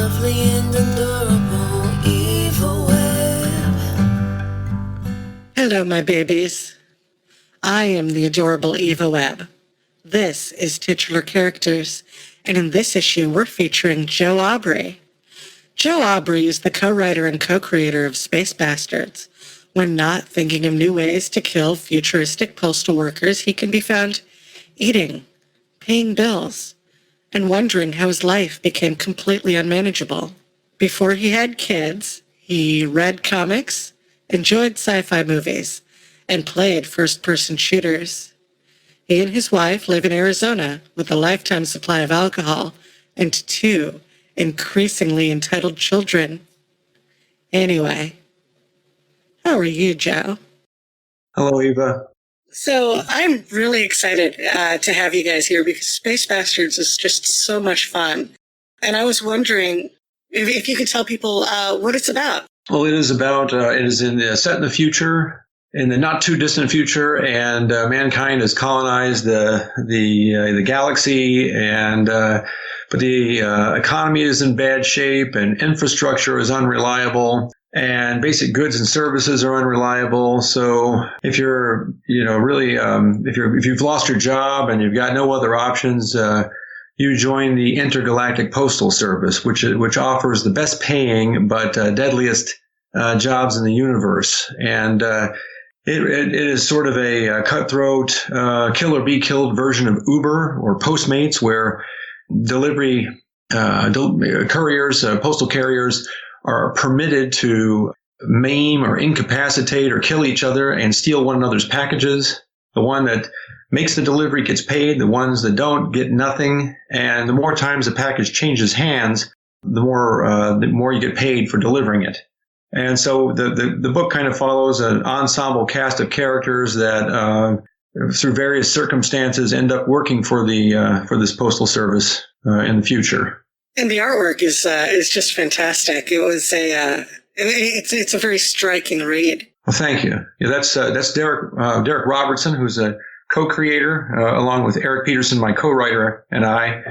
lovely and adorable Eva Webb. Hello, my babies. I am the adorable Eva Webb. This is Titular Characters, and in this issue, we're featuring Joe Aubrey. Joe Aubrey is the co-writer and co-creator of Space Bastards. When not thinking of new ways to kill futuristic postal workers, he can be found eating, paying bills, and wondering how his life became completely unmanageable. Before he had kids, he read comics, enjoyed sci-fi movies, and played first-person shooters. He and his wife live in Arizona with a lifetime supply of alcohol and 2 increasingly entitled children. Anyway, how are you, Joe? Hello, Eva. So I'm really excited to have you guys here because Space Bastards is just so much fun. And I was wondering if you could tell people what it's about. Well, it is set in the future, in the not too distant future, and mankind has colonized the galaxy, and but the economy is in bad shape, and infrastructure is unreliable, and basic goods and services are unreliable. So if you're, if you've lost your job and you've got no other options, you join the Intergalactic Postal Service, which offers the best paying but deadliest jobs in the universe. And it is sort of a cutthroat, kill or be killed version of Uber or Postmates, where delivery couriers, postal carriers, are permitted to maim or incapacitate or kill each other and steal one another's packages. The one that makes the delivery gets paid. The ones that don't get nothing. And the more times the package changes hands, the more you get paid for delivering it. And so the book kind of follows an ensemble cast of characters that through various circumstances end up working for this postal service in the future. And the artwork is just fantastic. It was it's a very striking read. Well, thank you. Yeah, that's Derek Robertson, who's a co-creator, along with Eric Peterson, my co-writer, and I.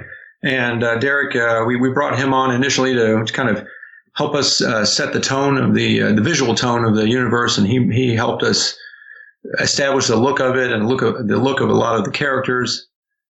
And Derek, we brought him on initially to kind of help us set the tone of the visual tone of the universe, and he helped us establish the look of it and the look of a lot of the characters,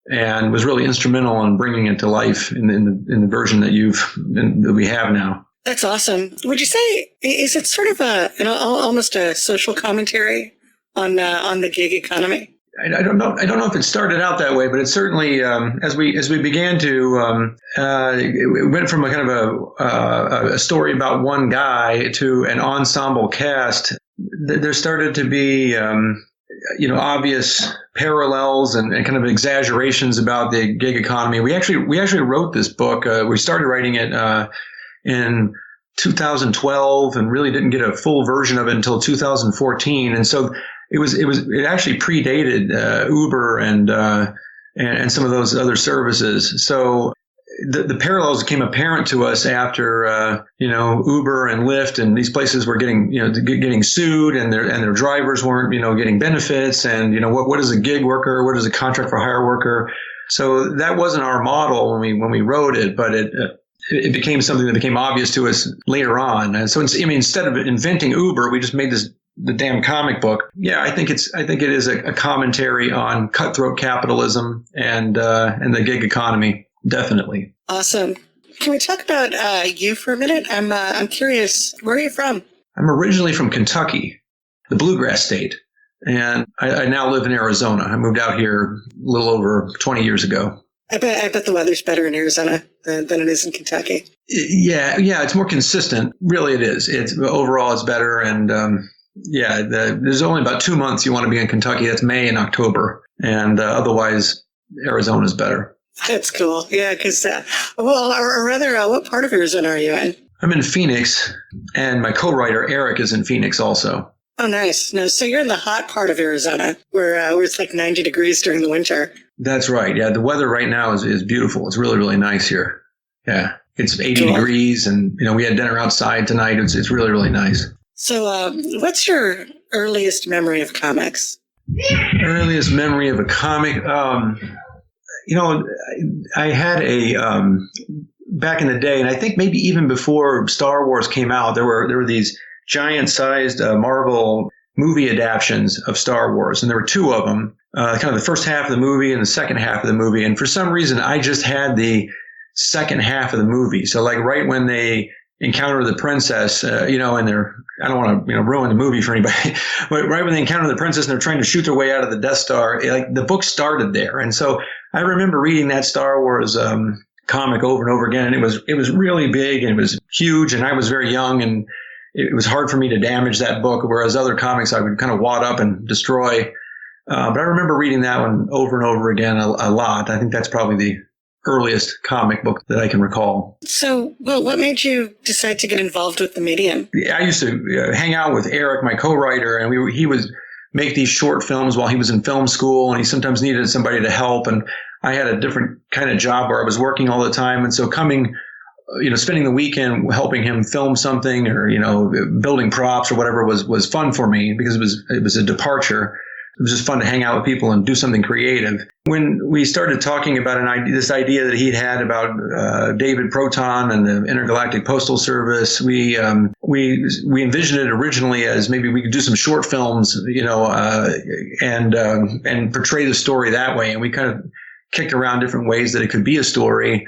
and was really instrumental in bringing it to life in the version that we have now. That's awesome. Would you say, is it sort of almost a social commentary on the gig economy? I don't know if it started out that way, but it certainly, as we began to, it went from a kind of a story about one guy to an ensemble cast. There started to be, obvious parallels and kind of exaggerations about the gig economy. We actually wrote this book. We started writing it in 2012 and really didn't get a full version of it until 2014. And so it actually predated Uber and some of those other services. So the parallels became apparent to us after Uber and Lyft and these places were getting sued, and their drivers weren't getting benefits, and what is a gig worker, what is a contract for hire worker. So that wasn't our model when we wrote it, but it became something that became obvious to us later on. And so instead of inventing Uber, we just made the damn comic book. Yeah, I think it is a commentary on cutthroat capitalism and the gig economy. Definitely. Awesome. Can we talk about you for a minute? I'm curious. Where are you from? I'm originally from Kentucky, the bluegrass state, and I now live in Arizona. I moved out here a little over 20 years ago. I bet the weather's better in Arizona than it is in Kentucky. Yeah, it's more consistent. Really, it is. Overall, it's better, and there's only about 2 months you want to be in Kentucky. That's May and October, and otherwise, Arizona's better. That's cool. Yeah, because, what part of Arizona are you in? I'm in Phoenix, and my co-writer, Eric, is in Phoenix also. Oh, nice. No, so you're in the hot part of Arizona, where it's like 90 degrees during the winter. That's right. Yeah, the weather right now is beautiful. It's really, really nice here. Yeah, it's 80 degrees, and we had dinner outside tonight. It's really, really nice. So what's your earliest memory of comics? Earliest memory of a comic? I had back in the day, and I think maybe even before Star Wars came out, there were these giant-sized Marvel movie adaptions of Star Wars, and there were two of them, kind of the first half of the movie and the second half of the movie. And for some reason, I just had the second half of the movie. So like right when they encounter the princess, and I don't want to, ruin the movie for anybody, but right when they encounter the princess and they're trying to shoot their way out of the Death Star, like the book started there. And so I remember reading that Star Wars comic over and over again. And it was really big and it was huge. And I was very young and it was hard for me to damage that book, whereas other comics I would kind of wad up and destroy. But I remember reading that one over and over again a lot. I think that's probably the earliest comic book that I can recall. So, well, what made you decide to get involved with the medium? I used to hang out with Eric, my co-writer, and he would make these short films while he was in film school, and he sometimes needed somebody to help. And I had a different kind of job where I was working all the time. And so spending the weekend helping him film something or, building props or whatever was fun for me because it was a departure. It was just fun to hang out with people and do something creative. When we started talking about this idea that he'd had about David Proton and the Intergalactic Postal Service, we envisioned it originally as maybe we could do some short films, and portray the story that way. And we kind of kicked around different ways that it could be a story.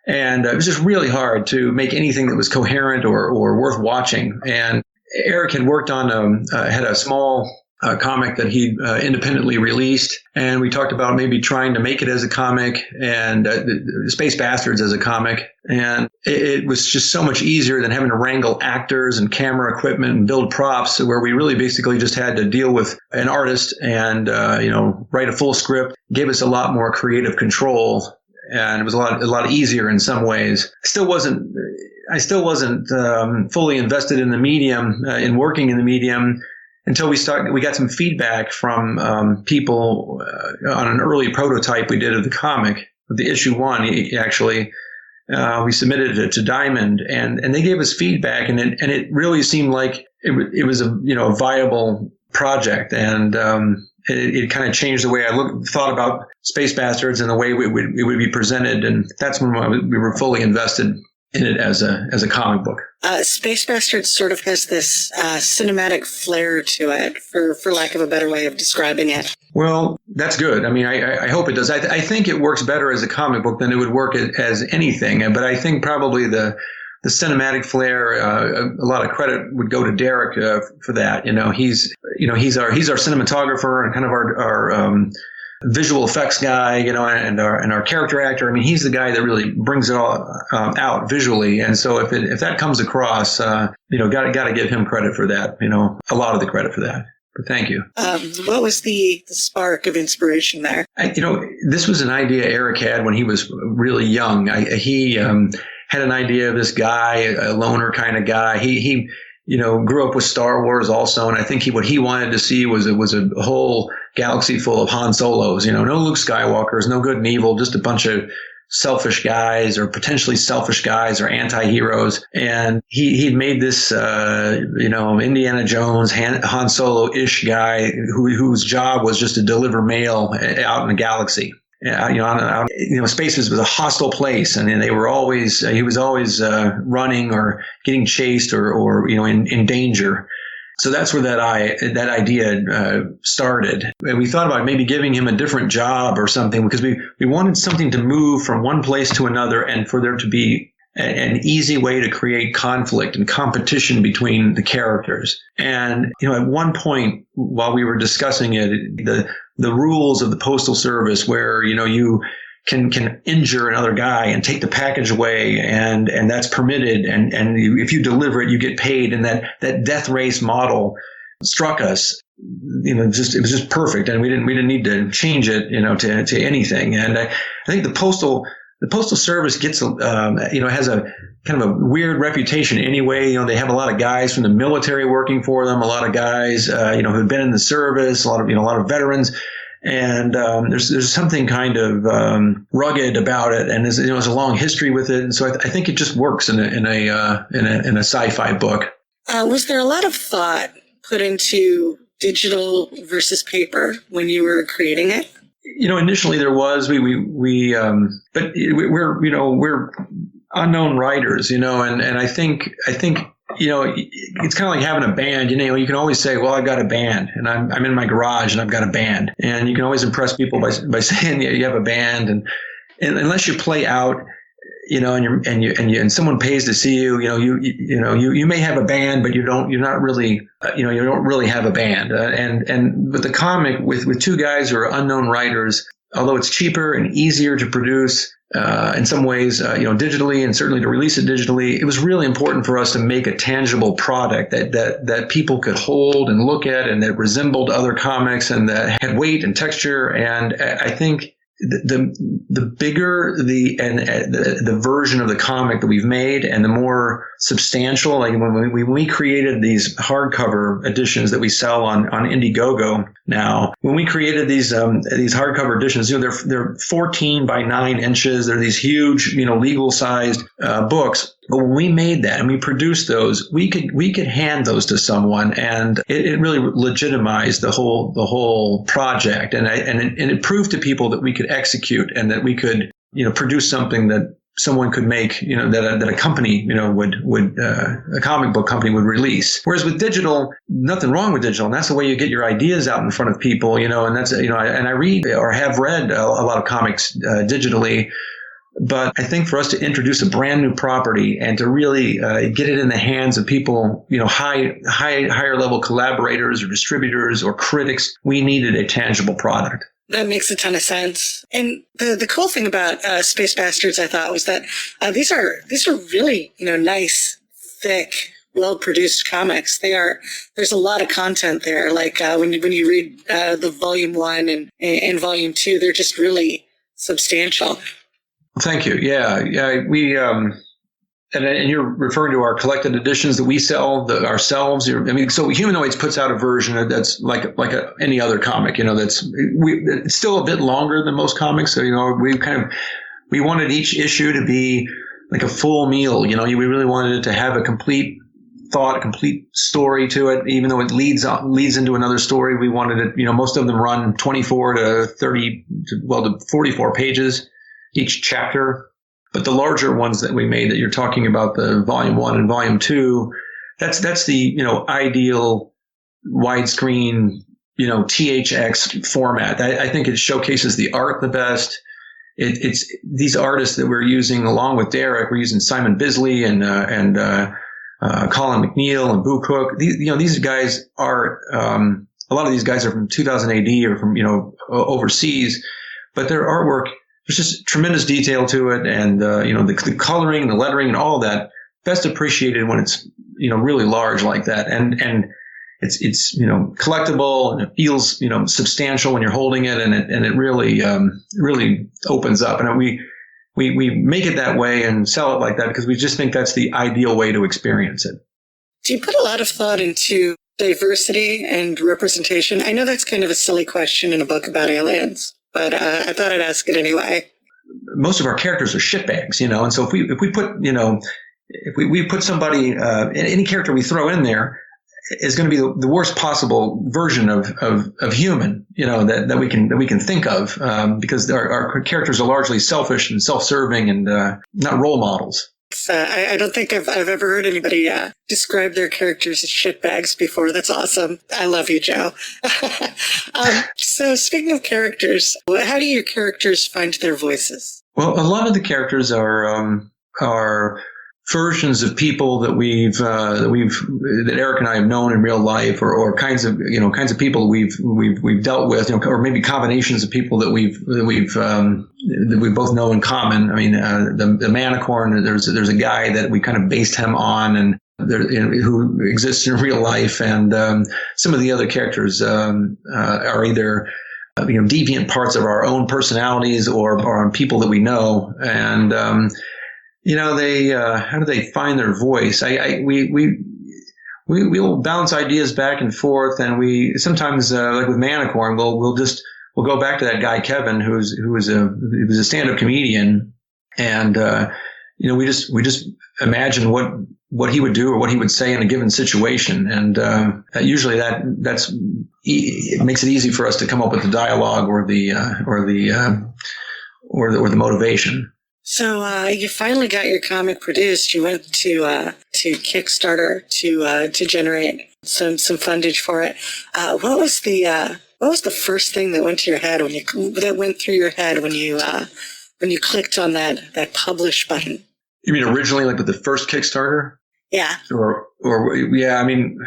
And it was just really hard to make anything that was coherent or worth watching. And Eric had worked on had a small comic that he independently released, and we talked about maybe trying to make it as a comic and Space Bastards as a comic. And it was just so much easier than having to wrangle actors and camera equipment and build props, where we really basically just had to deal with an artist and write a full script. Gave us a lot more creative control, and it was a lot easier in some ways. I still wasn't fully invested in the medium, in working in the medium, until we got some feedback from people on an early prototype we did of the comic, the issue 1. Actually, we submitted it to Diamond, and they gave us feedback, and it really seemed like it was a viable project, and it kind of changed the way I thought about Space Bastards and the way it would be presented, and that's when we were fully invested in it as a comic book. Space Bastards sort of has this cinematic flair to it, for lack of a better way of describing it. Well, that's good. I mean, I hope it does. I think it works better as a comic book than it would work as anything. But I think probably the cinematic flair, a lot of credit would go to Derek for that. He's our cinematographer and kind of our visual effects guy, and our character actor. I mean, he's the guy that really brings it all out visually. And so if that comes across, got to give him credit for that. A lot of the credit for that. But thank you. What was the spark of inspiration there? This was an idea Eric had when he was really young. He had an idea of this guy, a loner kind of guy. He grew up with Star Wars also, and I think what he wanted to see was a whole galaxy full of Han Solos. No Luke Skywalkers, no good and evil, just a bunch of selfish guys or potentially selfish guys or anti-heroes. And he'd made this, Indiana Jones, Han Solo-ish guy whose job was just to deliver mail out in the galaxy. Space was a hostile place, and he was always running or getting chased or in danger. So that's where that idea started. And we thought about maybe giving him a different job or something, because we wanted something to move from one place to another, and for there to be an easy way to create conflict and competition between the characters. And at one point while we were discussing it, the rules of the Postal Service, where you can injure another guy and take the package away, and that's permitted, and if you deliver it, you get paid, and that death race model struck us. It was just perfect, and we didn't need to change it to anything. And I think the Postal Service gets has a kind of a weird reputation anyway. They have a lot of guys from the military working for them, a lot of guys who've been in the service, a lot of veterans. And there's something kind of rugged about it, and there's a long history with it, and so I think it just works in a sci-fi book. Was there a lot of thought put into digital versus paper when you were creating it? Initially there was. But we're unknown writers, and I think it's kind of like having a band. You can always say, well, I've got a band, and I'm in my garage and I've got a band, and you can always impress people by saying you have a band, and unless you play out, and someone pays to see you, you may have a band, but you're not really, you don't really have a band. But the comic with two guys who are unknown writers, although it's cheaper and easier to produce, in some ways, digitally, and certainly to release it digitally, it was really important for us to make a tangible product that people could hold and look at, and that resembled other comics and that had weight and texture. And I think the bigger the version of the comic that we've made, and the more substantial, like when we created these hardcover editions that we sell on Indiegogo now, when we created these hardcover editions, they're 14 by 9 inches. They're these huge, legal sized books. But when we made that and we produced those, we could hand those to someone, and it really legitimized the whole project, and it proved to people that we could execute, and that we could produce something that someone could make, that a company would a comic book company would release. Whereas with digital, nothing wrong with digital, and that's the way you get your ideas out in front of people, and that's and I read or have read a lot of comics digitally. But I think for us to introduce a brand new property and to really get it in the hands of people, higher level collaborators or distributors or critics, we needed a tangible product. That makes a ton of sense. And the cool thing about Space Bastards, I thought, was that these are really nice, thick, well-produced comics. There's a lot of content there. Like when you read the Volume 1 and Volume 2, they're just really substantial. Thank you. Yeah. We and you're referring to our collected editions that we sell ourselves. So Humanoids puts out a version that's like any other comic. It's still a bit longer than most comics. So we wanted each issue to be like a full meal. We really wanted it to have a complete thought, a complete story to it. Even though it leads into another story, we wanted it. Most of them run 24 to 30 to 44 pages each chapter. But the larger ones that we made that you're talking about, the Volume 1 and Volume 2, that's the ideal widescreen THX format. I think it showcases the art the best. It's these artists that we're using along with Derek. We're using Simon Bisley and Colin McNeil and Boo Cook. These guys are a lot of these guys are from 2000 AD or from overseas, but their artwork, there's just tremendous detail to it, and the coloring, the lettering, and all of that best appreciated when it's really large like that, and it's collectible, and it feels substantial when you're holding it, and it really really opens up, and we make it that way and sell it like that because we just think that's the ideal way to experience it. Do you put a lot of thought into diversity and representation? I know that's kind of a silly question in a book about aliens, but I thought I'd ask it anyway. Most of our characters are shitbags, and so if we put somebody, any character we throw in there is going to be the worst possible version of human, that we can think of, because our characters are largely selfish and self-serving and not role models. I don't think I've ever heard anybody describe their characters as shitbags before. That's awesome. I love you, Joe. So speaking of characters, how do your characters find their voices? Well, a lot of the characters are versions of people that that Eric and I have known in real life, or kinds of people we've dealt with, or maybe combinations of people that we both know in common. I mean, the Manicorn, there's a guy that we kind of based him on, and who exists in real life, and some of the other characters are either deviant parts of our own personalities or on people that we know, and they how do they find their voice? We'll bounce ideas back and forth, and we sometimes like with Manicorn, we'll go back to that guy Kevin, who was a stand-up comedian, and we just imagine what he would do or what he would say in a given situation, and usually it makes it easy for us to come up with the dialogue or the motivation. So you finally got your comic produced. You went to Kickstarter to generate some fundage for it. What was the first thing that went to your head that went through your head when you clicked on that publish button? You mean originally, like with the first Kickstarter? Yeah. Or yeah. I mean,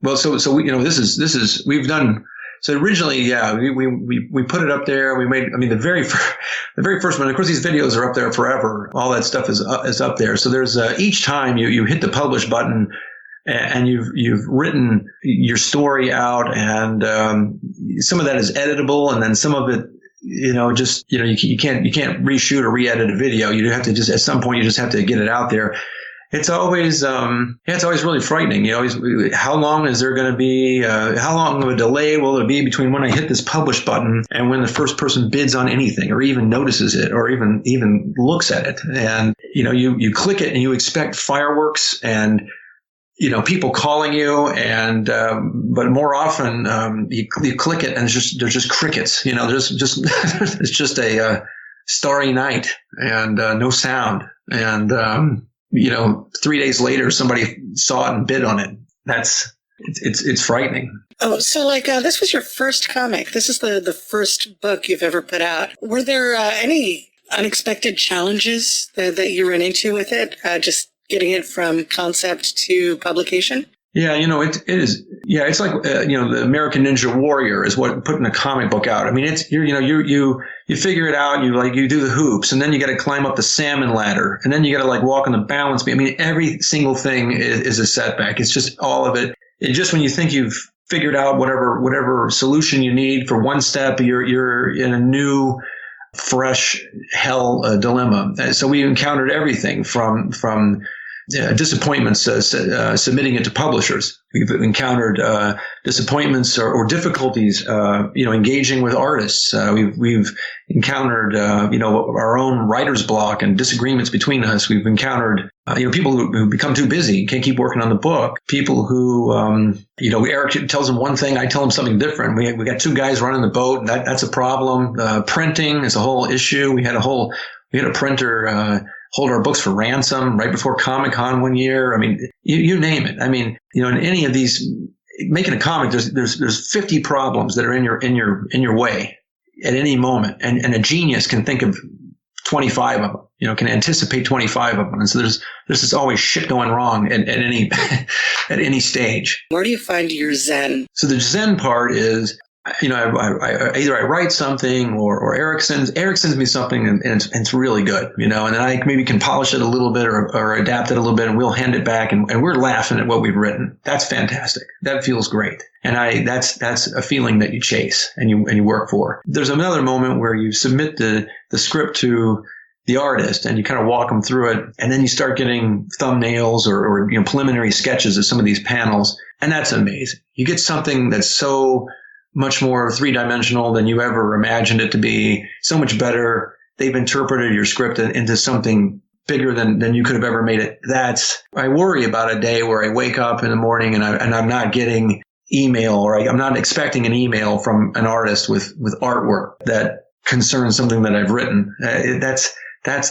well, so we, this is we've done. So originally, yeah, we put it up there. We made, I mean, the very first one. Of course, these videos are up there forever. All that stuff is up there. So there's each time you hit the publish button, and you've written your story out, and some of that is editable, and then some of it, you can't reshoot or re-edit a video. You have to just, at some point, you just have to get it out there. It's always, it's always really frightening. How long is there going to be? How long of a delay will there be between when I hit this publish button and when the first person bids on anything, or even notices it, or even looks at it? And you click it and you expect fireworks and people calling you, and but more often you click it and there's just crickets. There's just it's just a starry night and no sound. And 3 days later, somebody saw it and bid on it. It's frightening. Oh, so this was your first comic. This is the first book you've ever put out. Were there any unexpected challenges that you ran into with it? Just getting it from concept to publication? Yeah, it is. Yeah, it's like the American Ninja Warrior is what putting a comic book out. I mean, it's you figure it out. You do the hoops, and then you got to climb up the salmon ladder, and then you got to walk on the balance beam. I mean, every single thing is a setback. It's just all of it. It just, when you think you've figured out whatever solution you need for one step, you're in a new, fresh hell dilemma. So we encountered everything from disappointments submitting it to publishers. We've encountered disappointments or difficulties, engaging with artists. We've encountered, our own writer's block and disagreements between us. We've encountered, people who become too busy, can't keep working on the book. People who, Eric tells them one thing, I tell them something different. We got two guys running the boat, and that's a problem. Printing is a whole issue. We had a printer hold our books for ransom right before Comic-Con one year. I mean, you name it. I mean, in any of these, making a comic, there's 50 problems that are in your way at any moment, and a genius can think of 25 of them. Can anticipate 25 of them, and so there's just always shit going wrong at any at any stage. Where do you find your zen? So the zen part is, either I write something or Eric sends me something and it's really good, and then I maybe can polish it a little bit or adapt it a little bit, and we'll hand it back and we're laughing at what we've written. That's fantastic. That feels great. And that's a feeling that you chase and you work for. There's another moment where you submit the script to the artist and you kind of walk them through it, and then you start getting thumbnails or preliminary sketches of some of these panels, and that's amazing. You get something that's so much more three-dimensional than you ever imagined it to be, so much better. They've interpreted your script into something bigger than you could have ever made it. I worry about a day where I wake up in the morning and I'm not getting email, or I'm not expecting an email from an artist with artwork that concerns something that I've written. That's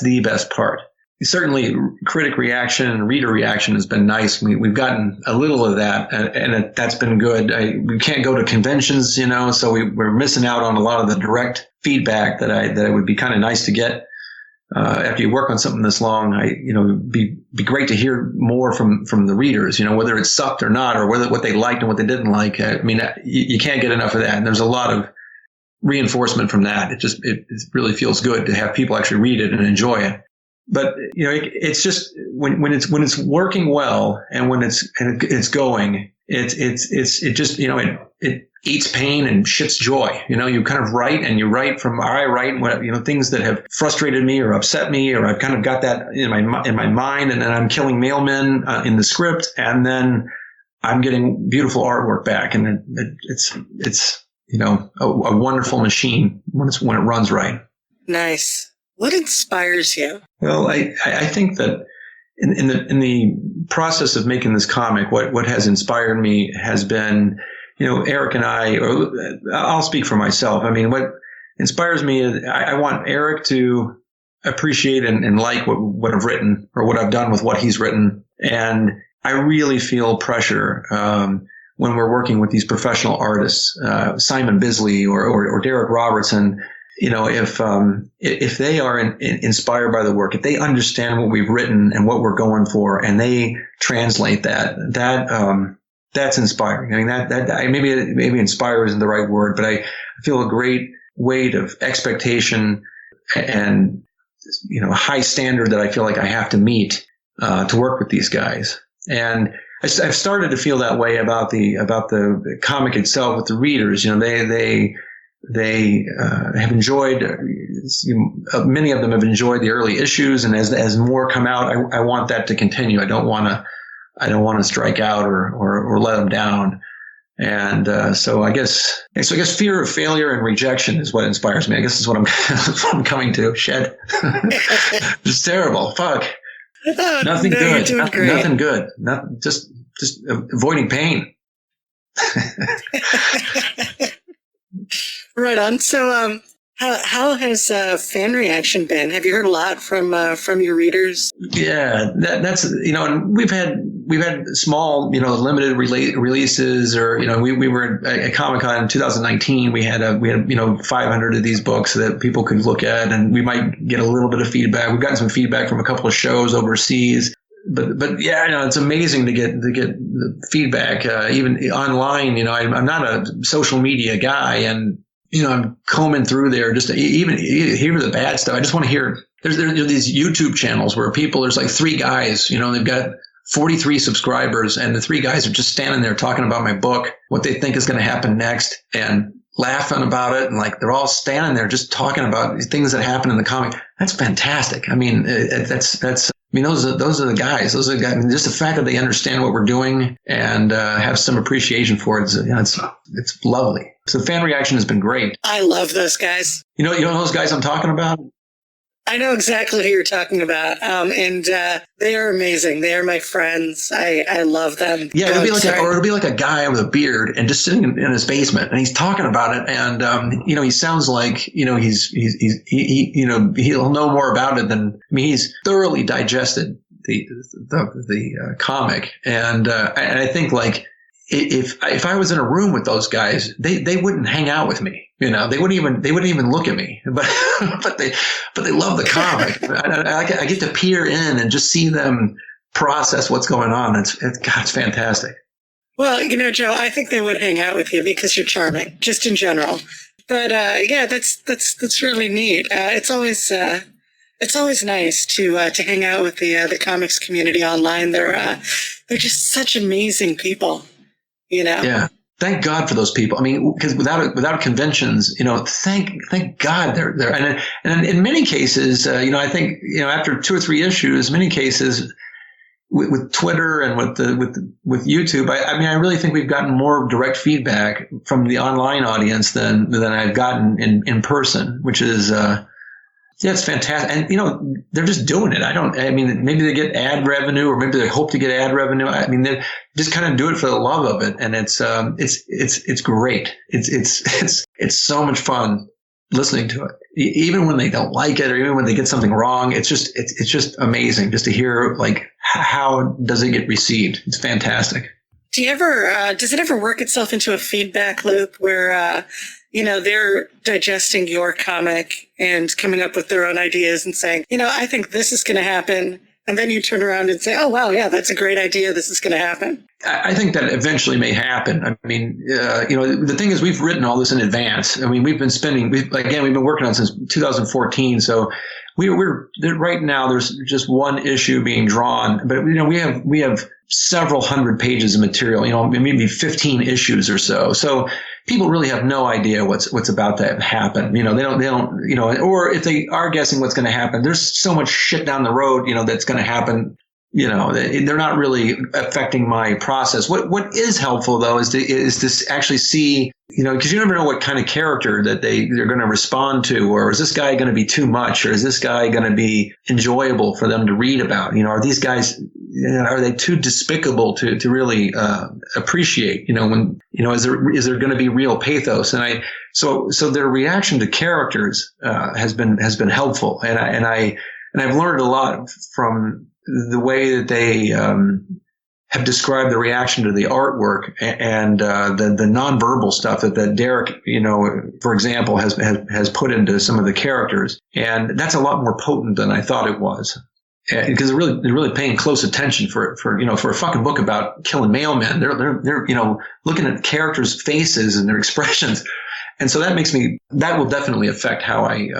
the best part. Certainly, critic reaction and reader reaction has been nice. We've gotten a little of that, and that's been good. We can't go to conventions, so we're missing out on a lot of the direct feedback that it would be kind of nice to get after you work on something this long. It'd be great to hear more from the readers, whether it sucked or not, or what they liked and what they didn't like. I mean, you can't get enough of that, and there's a lot of reinforcement from that. It really feels good to have people actually read it and enjoy it. But it's just when it's working well, and when it's going, it eats pain and shits joy. You kind of write, and you write from, I write things that have frustrated me or upset me, or I've kind of got that in my mind, and then I'm killing mailmen in the script, and then I'm getting beautiful artwork back, and it's a wonderful machine when it runs right. Nice. What inspires you? Well, I think that in the process of making this comic, what has inspired me has been, Eric and I'll speak for myself. I mean, what inspires me is I want Eric to appreciate and like what I've written or what I've done with what he's written. And I really feel pressure when we're working with these professional artists, Simon Bisley or Derek Robertson. You know, if they are inspired by the work, if they understand what we've written and what we're going for, and they translate that's inspiring. I mean, that maybe inspire isn't the right word, but I feel a great weight of expectation and, you know, high standard that I feel like I have to meet to work with these guys. And I've started to feel that way about the comic itself with the readers. You know, they have enjoyed, many of them have enjoyed the early issues, and as more come out, I want that to continue. I don't want to strike out or let them down. And so I guess fear of failure and rejection is what inspires me. I guess is what I'm coming to. Shed. It's terrible. Fuck. Nothing good. Nothing good. Just avoiding pain. Right on. So, how has fan reaction been? Have you heard a lot from your readers? Yeah, that's, you know, and we've had small, you know, limited releases, or, you know, we were at Comic-Con in 2019. We had you know 500 of these books that people could look at, and we might get a little bit of feedback. We've gotten some feedback from a couple of shows overseas. But yeah, you know, it's amazing to get the feedback, even online. You know, I'm not a social media guy, and, you know, I'm combing through there just to even hear the bad stuff. I just want to hear. There are these YouTube channels where there's like 3 guys, you know, they've got 43 subscribers, and the 3 guys are just standing there talking about my book, what they think is going to happen next, and laughing about it. And like, they're all standing there just talking about things that happen in the comic. That's fantastic. I mean, that's. I mean, those are the guys. Those are the guys. I mean, just the fact that they understand what we're doing and have some appreciation for it, you know, it's lovely. So the fan reaction has been great. I love those guys. You know those guys I'm talking about? I know exactly who you're talking about, and they are amazing. They are my friends. I love them. Yeah, it'll be like a guy with a beard and just sitting in his basement, and he's talking about it, and you know, he sounds like, you know, he you know, he'll know more about it than, I mean, he's thoroughly digested the comic, and I think, like, if I was in a room with those guys, they wouldn't hang out with me. You know, they wouldn't even look at me, but they love the comic. I get to peer in and just see them process what's going on. It's fantastic. Well, you know, Joe, I think they would hang out with you because you're charming, just in general. But yeah, that's really neat. It's always nice to hang out with the comics community online. They're just such amazing people. You know? Yeah. Thank God for those people. I mean, because without conventions, you know, thank God they're there. And in many cases, you know, I think, you know, after 2 or 3 issues, many cases with Twitter and with YouTube, I mean, I really think we've gotten more direct feedback from the online audience than I've gotten in person, which is, yeah, it's fantastic. And, you know, they're just doing it. I mean, maybe they get ad revenue, or maybe they hope to get ad revenue. I mean, they just kind of do it for the love of it. And it's great. It's so much fun listening to it. Even when they don't like it, or even when they get something wrong, it's just amazing just to hear, like, how does it get received? It's fantastic. Do you ever, does it ever work itself into a feedback loop where, you know, they're digesting your comic and coming up with their own ideas and saying, you know, I think this is going to happen. And then you turn around and say, oh, wow, yeah, that's a great idea. This is going to happen. I think that eventually may happen. I mean, you know, the thing is, we've written all this in advance. I mean, we've been working on it since 2014. So we're right now, there's just one issue being drawn, but, you know, we have several hundred pages of material, you know, maybe 15 issues or so. So people really have no idea what's about to happen. You know, they don't, you know, or if they are guessing what's going to happen, there's so much shit down the road, you know, that's going to happen they're not really affecting my process. What is helpful though is to actually see, because you never know what kind of character that they're going to respond to, or is this guy going to be too much, or is this guy going to be enjoyable for them to read about? Are these guys, are they too despicable to really appreciate? Is there going to be real pathos? And so their reaction to characters has been helpful, and I've learned a lot from the way that they have described the reaction to the artwork and the nonverbal stuff that Derek, for example, has put into some of the characters, and that's a lot more potent than I thought it was, because they're really paying close attention for a fucking book about killing mailmen. They're looking at characters' faces and their expressions, and so that will definitely affect how I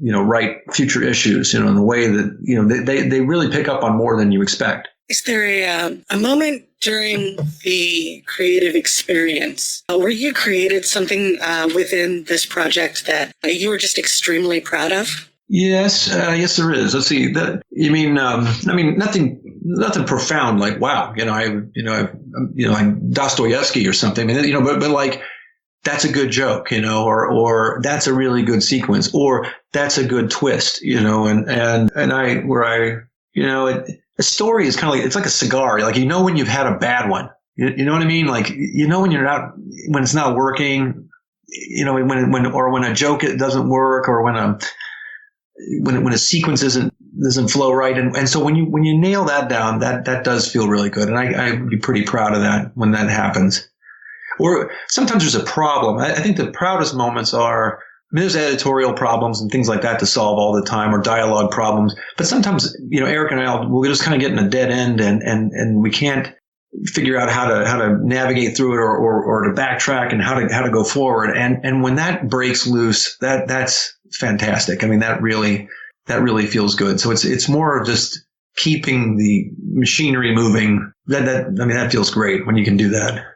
write future issues, in the way that, they really pick up on more than you expect. Is there a moment during the creative experience where you created something within this project that you were just extremely proud of? Yes, yes, there is. Let's see. You mean, nothing profound like, wow, like Dostoevsky or something. But like, that's a good joke, or that's a really good sequence, or that's a good twist, a story is kind of like, it's like a cigar. Like, when you've had a bad one, you know what I mean? Like, when it's not working, when a joke doesn't work, or when a sequence doesn't flow right. And so when you nail that down, that does feel really good. And I'd be pretty proud of that when that happens. Or sometimes there's a problem. I think the proudest moments are, there's editorial problems and things like that to solve all the time, or dialogue problems. But sometimes, Eric and I will just kind of get in a dead end, and we can't figure out how to navigate through it, or to backtrack, and how to go forward. And when that breaks loose, that's fantastic. I mean, that really feels good. So it's more of just keeping the machinery moving. That feels great when you can do that.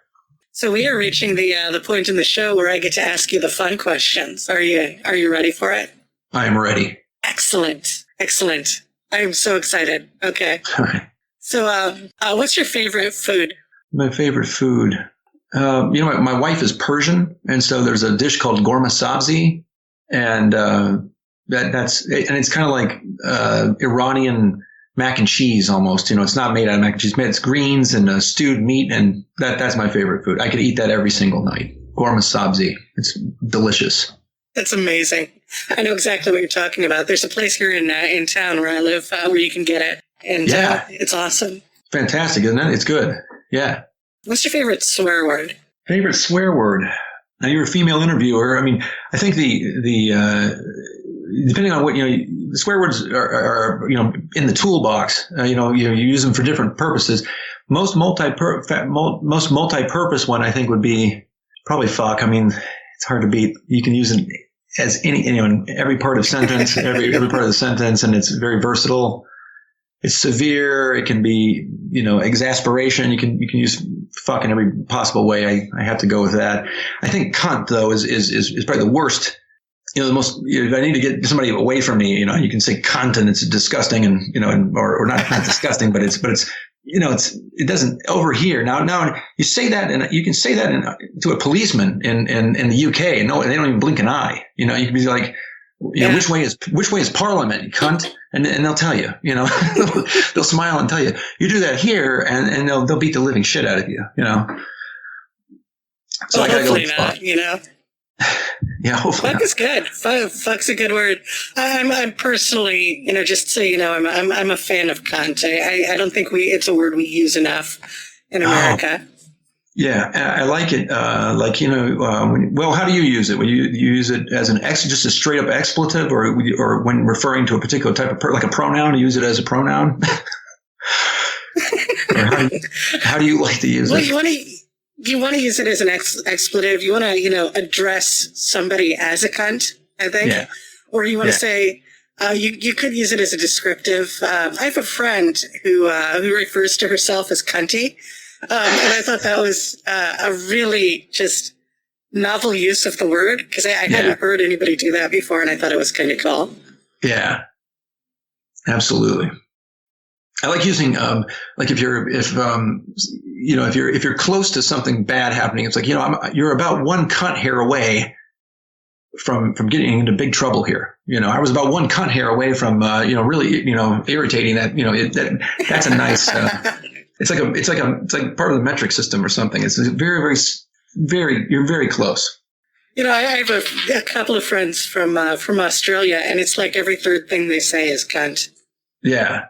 So we are reaching the point in the show where I get to ask you the fun questions. Are you ready for it? I am ready. Excellent. I am so excited. Okay. All right. So, what's your favorite food? My favorite food. My wife is Persian, and so there's a dish called gorma sabzi, and it's kind of like Iranian mac and cheese almost. It's not made out of mac and cheese. It's greens and stewed meat, and that's my favorite food. I could eat that every single night. Gorma sabzi. It's delicious. That's amazing. I know exactly what you're talking about. There's a place here in town where I live where you can get it, and it's awesome. Fantastic, isn't it? It's good. Yeah. What's your favorite swear word? Favorite swear word? Now, you're a female interviewer. I mean, I think the depending on what, the swear words are in the toolbox. You use them for different purposes. Most multi-purpose one, I think, would be probably fuck. I mean, it's hard to beat. You can use it as in every part of sentence, every part of the sentence, and it's very versatile. It's severe. It can be, exasperation. You can use fuck in every possible way. I have to go with that. I think cunt though is probably the worst. The most, if I need to get somebody away from me, you can say cunt and it's disgusting, and or not disgusting, but it doesn't over here. Now you say that, and you can say that to a policeman in the UK, and they don't even blink an eye. You can be like, which way is Parliament, you cunt? And they'll tell you, they'll smile and tell you. You do that here, and they'll beat the living shit out of you, So I gotta go with fuck. Yeah, hopefully. Fuck is good. Fuck's a good word. I'm personally, just so you know, I'm a fan of cunt. I don't think it's a word we use enough in America. Yeah, I like it. How do you use it? Will you use it as just a straight up expletive, or when referring to a particular type of like a pronoun, you use it as a pronoun? Or how do you like to use it? You want to use it as an expletive. You want to, address somebody as a cunt, I think. Yeah. Or you want to say, you could use it as a descriptive. I have a friend who refers to herself as cunty. And I thought that was a really just novel use of the word, because I hadn't heard anybody do that before, and I thought it was kind of cool. Yeah, absolutely. I like using like if you're close to something bad happening, it's like you're about one cunt hair away from getting into big trouble here. I was about one cunt hair away from really irritating that. That's a nice. It's like part of the metric system or something. It's very, very, very. You're very close. I have a couple of friends from Australia, and it's like every third thing they say is cunt. Yeah.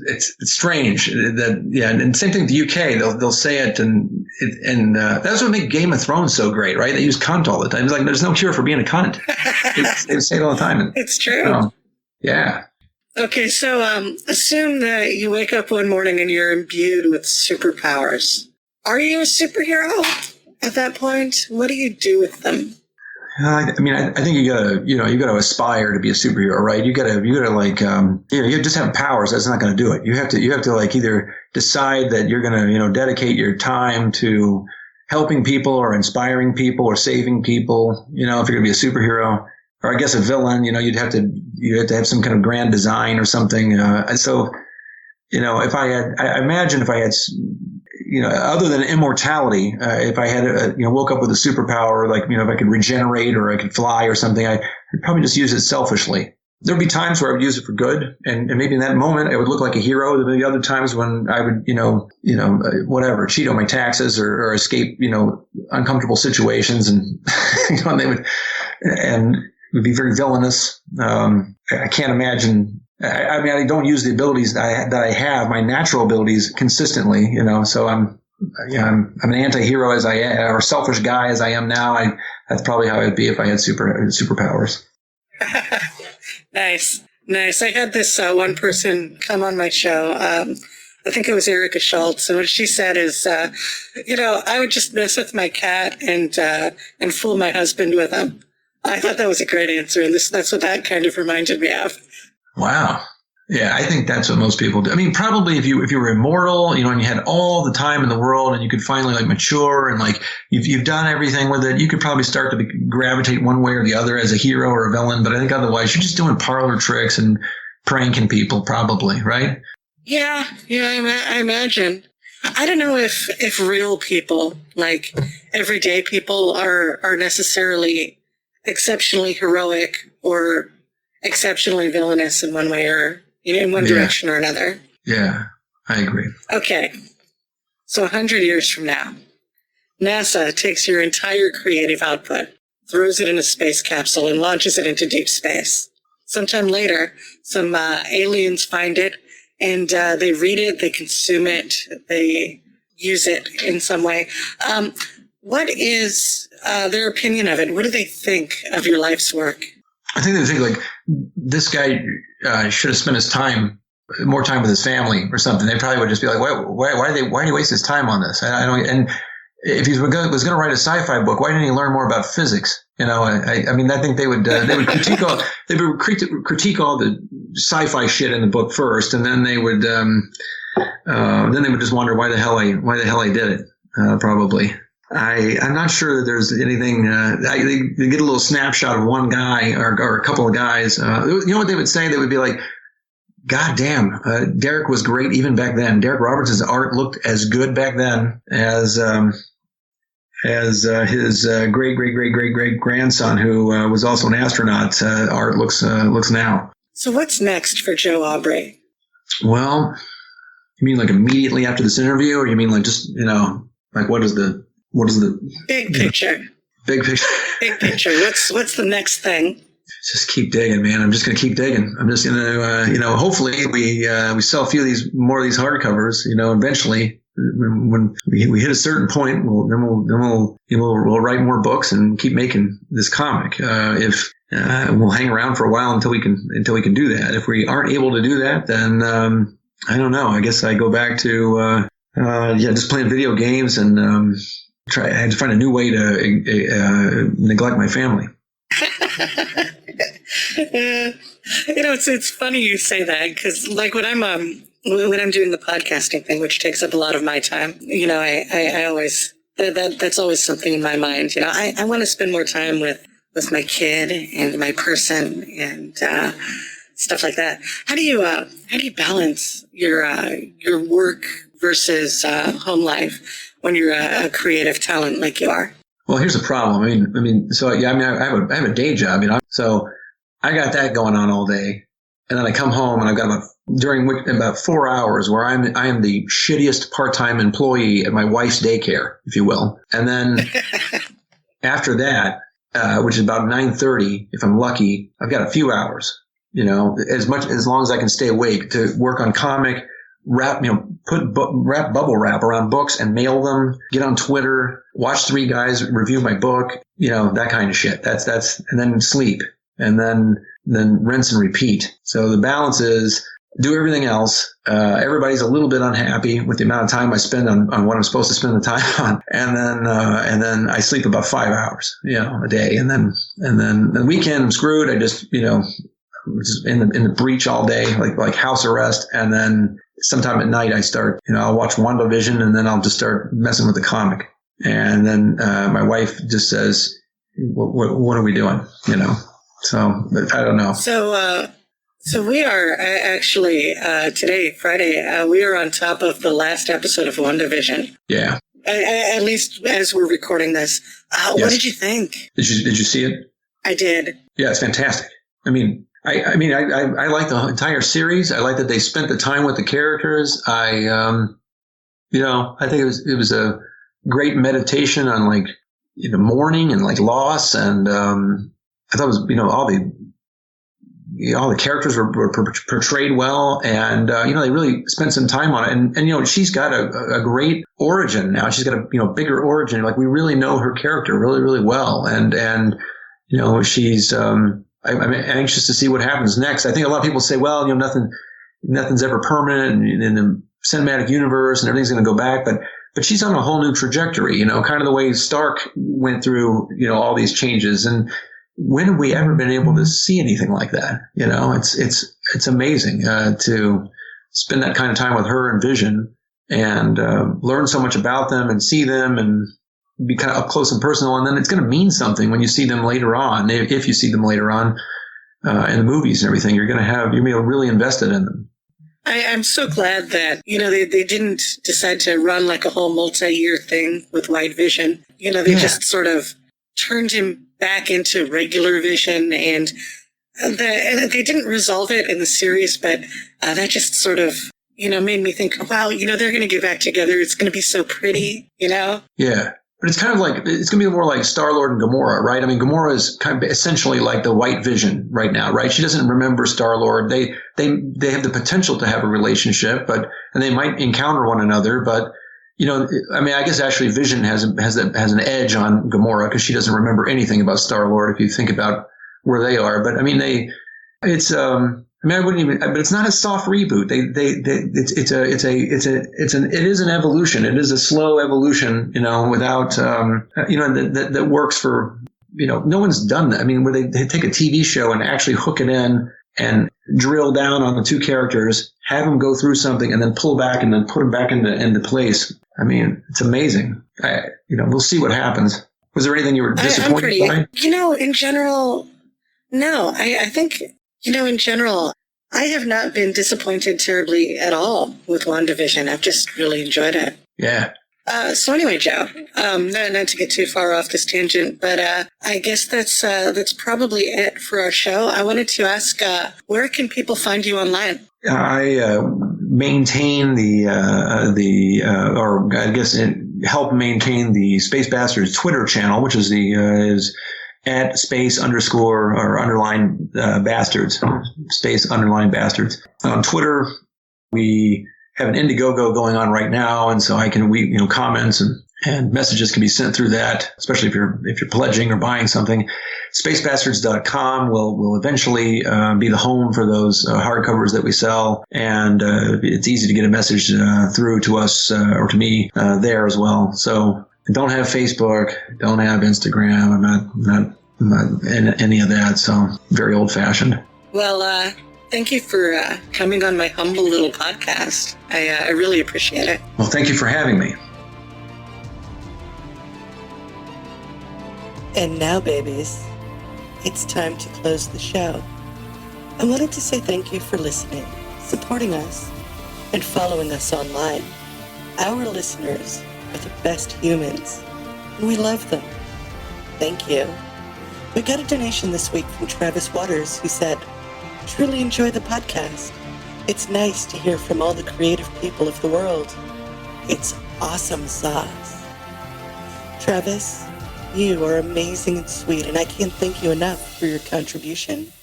It's strange that and same thing with the UK. They'll say it and that's what makes Game of Thrones so great, right? They use cunt all the time. It's like there's no cure for being a cunt. They say it all the time. It's true. Yeah. Okay, so assume that you wake up one morning and you're imbued with superpowers. Are you a superhero at that point? What do you do with them? I think you gotta aspire to be a superhero, right? You gotta like, you just have powers. That's not going to do it. You have to like either decide that you're going to, dedicate your time to helping people or inspiring people or saving people, if you're going to be a superhero, or I guess a villain, you'd have to have some kind of grand design or something. So, I imagine if I had, other than immortality, if I had, woke up with a superpower, like, if I could regenerate or I could fly or something, I'd probably just use it selfishly. There'd be times where I would use it for good. And maybe in that moment, I would look like a hero. There'd be other times when I would, whatever, cheat on my taxes or escape, uncomfortable situations. And, and it would be very villainous. I can't imagine. I don't use the abilities that I have, my natural abilities, consistently. So I'm an anti-hero as I am, or selfish guy as I am now. That's probably how I'd be if I had superpowers. Nice. I had this one person come on my show. I think it was Erica Schultz, and what she said is, I would just mess with my cat and fool my husband with him. I thought that was a great answer, and that's what that kind of reminded me of. Wow. Yeah, I think that's what most people do. I mean, probably if you were immortal, and you had all the time in the world and you could finally like mature and like you've done everything with it, you could probably start to gravitate one way or the other as a hero or a villain. But I think otherwise you're just doing parlor tricks and pranking people probably, right? Yeah, I imagine. I don't know if real people, like everyday people, are necessarily exceptionally heroic or exceptionally villainous in one way or in one direction or another. Yeah, I agree. Okay, so 100 years from now, NASA takes your entire creative output, throws it in a space capsule, and launches it into deep space. Sometime later, some aliens find it, and they read it, they consume it, they use it in some way. What is their opinion of it? What do they think of your life's work? I think they think like this guy should have spent his more time with his family or something. They probably would just be like, why did he waste his time on this? I don't. And if he was going to write a sci-fi book, why didn't he learn more about physics? I think they would critique all the sci-fi shit in the book first, and then they would just wonder why the hell I did it. Probably. I'm not sure that there's anything. They get a little snapshot of one guy or a couple of guys. You know what they would say? They would be like, God damn, Derek was great even back then. Derek Roberts' art looked as good back then as his great grandson, who was also an astronaut, art looks now. So what's next for Joe Aubry? Well, you mean like immediately after this interview, or you mean like just like what is the big picture? Big picture. Big picture. What's the next thing? Just keep digging, man. I'm just going to keep digging. I'm just going to, hopefully we sell a few of these eventually when we hit a certain point, we'll write more books and keep making this comic. If we'll hang around for a while until we can do that. If we aren't able to do that, then I don't know. I guess I go back to just playing video games and I had to find a new way to neglect my family. It's funny you say that, because like when I'm doing the podcasting thing, which takes up a lot of my time, I always that's always something in my mind. I want to spend more time with my kid and my person, and stuff like that. How do you balance your work versus home life when you're a creative talent like you are? Well, here's the problem. So yeah, I have a day job, so I got that going on all day. And then I come home and I've got about 4 hours where I am the shittiest part-time employee at my wife's daycare, if you will. And then after that, which is about 9:30, if I'm lucky, I've got a few hours, as long as I can stay awake to work on comic, wrap bubble wrap around books and mail them, get on Twitter, watch 3 guys review my book, that kind of shit. That's, and then sleep and then rinse and repeat. So the balance is do everything else. Everybody's a little bit unhappy with the amount of time I spend on what I'm supposed to spend the time on. And then I sleep about 5 hours, a day. And then the weekend I'm screwed. I just, just in the breach all day, like house arrest. And then sometime at night I start, I'll watch WandaVision and then I'll just start messing with the comic. And then, my wife just says, what are we doing? So I don't know. So we are actually, today, Friday, we are on top of the last episode of WandaVision. Yeah. At least as we're recording this. Yes. What did you think? Did you see it? I did. Yeah, it's fantastic. I like the entire series. I like that they spent the time with the characters. I think it was a great meditation on mourning and loss. And, I thought it was, all the characters were portrayed well. And, they really spent some time on it. And she's got a great origin now. She's got a, bigger origin. We really know her character really, really well. And she's, I'm anxious to see what happens next. I think a lot of people say, well, nothing's ever permanent in the cinematic universe and everything's going to go back. But she's on a whole new trajectory, kind of the way Stark went through, all these changes. And when have we ever been able to see anything like that? It's amazing to spend that kind of time with her and Vision and learn so much about them and see them and be kind of up close and personal. And then it's going to mean something when you see them later on. If you see them later on in the movies and everything, you're going to be really invested in them. I'm so glad that, they didn't decide to run a whole multi-year thing with White Vision. They just sort of turned him back into regular Vision, and they didn't resolve it in the series, but that just sort of, made me think, wow, they're going to get back together. It's going to be so pretty, Yeah. But it's kind of it's going to be more like Star-Lord and Gamora, right? Gamora is kind of essentially like the White Vision right now, right? She doesn't remember Star-Lord. They have the potential to have a relationship, and they might encounter one another, but I guess actually Vision has an edge on Gamora because she doesn't remember anything about Star-Lord if you think about where they are. But but it's not a soft reboot. It is an evolution. It is a slow evolution, without, that works for, no one's done that. Where they take a TV show and actually hook it in and drill down on the two characters, have them go through something and then pull back and then put them back into place. It's amazing. We'll see what happens. Was there anything you were disappointed by? In general, no. I think, in general, I have not been disappointed terribly at all with WandaVision. I've just really enjoyed it. Yeah. So anyway, Joe, not to get too far off this tangent, but I guess that's probably it for our show. I wanted to ask, where can people find you online? I maintain help maintain the Space Bastards Twitter channel, which is is at space underscore or underline bastards, space underline bastards. On Twitter, we have an Indiegogo going on right now, and so comments and messages can be sent through that, especially if you're pledging or buying something. Spacebastards.com will eventually be the home for those hardcovers that we sell, and it's easy to get a message through to us or to me there as well. So I don't have Facebook, don't have Instagram. I'm not in any of that, so very old-fashioned. Well, thank you for coming on my humble little podcast. I really appreciate it. Well, thank you for having me. And now, babies, it's time to close the show. I wanted to say thank you for listening, supporting us, and following us online. Our listeners are the best humans, and we love them. Thank you. We got a donation this week from Travis Waters, who said, "Truly enjoy the podcast. It's nice to hear from all the creative people of the world. It's awesome sauce." Travis, you are amazing and sweet, and I can't thank you enough for your contribution.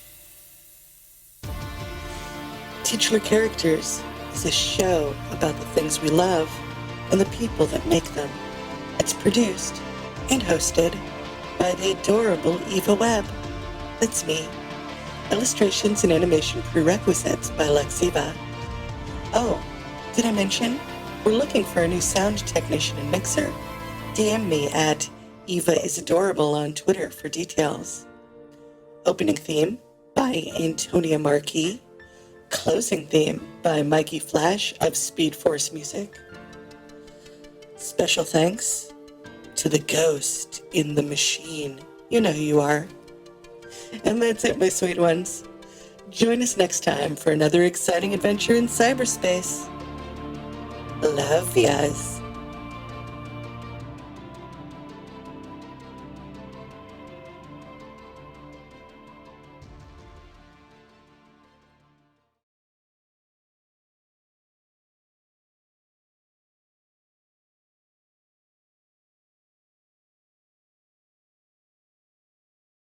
Titular Characters is a show about the things we love and the people that make them. It's produced and hosted by the adorable Eva Webb. That's me. Illustrations and animation prerequisites by Alexiva. Oh, did I mention? We're looking for a new sound technician and mixer. DM me at Eva is Adorable on Twitter for details. Opening theme by Antonia Marquis. Closing theme by Mikey Flash of Speed Force Music. Special thanks to the ghost in the machine. You know who you are. And that's it, my sweet ones. Join us next time for another exciting adventure in cyberspace. Love yas.